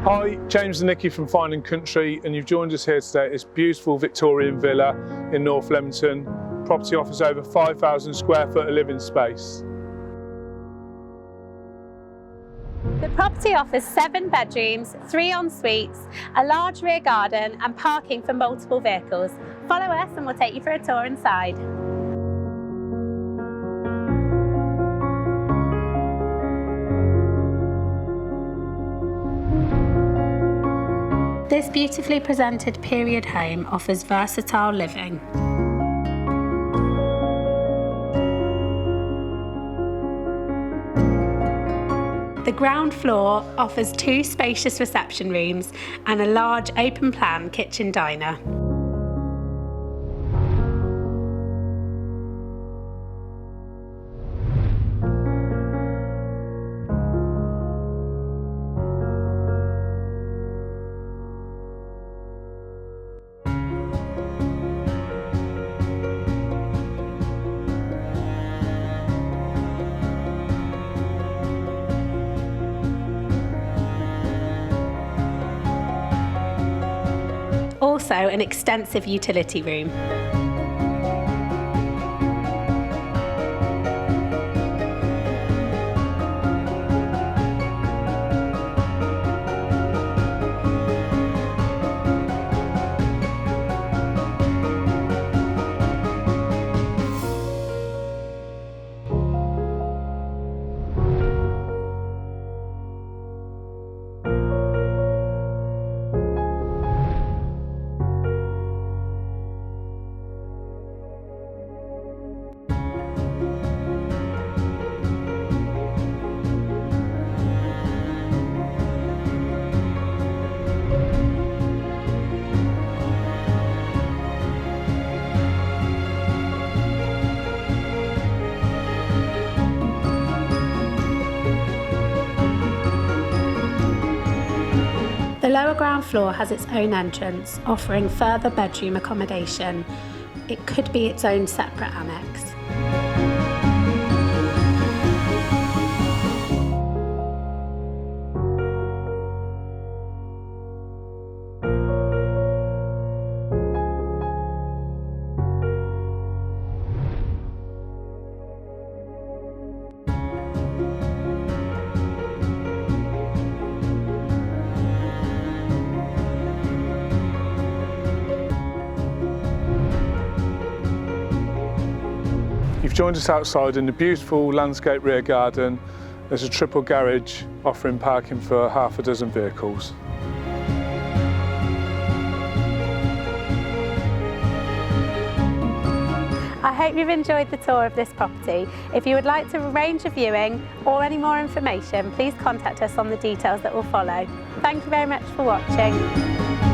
Hi, James and Nicky from Fine & Country, and you've joined us here today at this beautiful Victorian villa in North Leamington. Property offers over 5,000 square foot of living space. The property offers 7 bedrooms, 3 en-suites, a large rear garden and parking for multiple vehicles. Follow us and we'll take you for a tour inside. This beautifully presented period home offers versatile living. The ground floor offers 2 spacious reception rooms and a large open-plan kitchen diner. Also an extensive utility room. The lower ground floor has its own entrance, offering further bedroom accommodation. It could be its own separate annex. You've joined us outside in the beautiful landscape rear garden. There's a triple garage offering parking for half a dozen vehicles. I hope you've enjoyed the tour of this property. If you would like to arrange a viewing or any more information, please contact us on the details that will follow. Thank you very much for watching.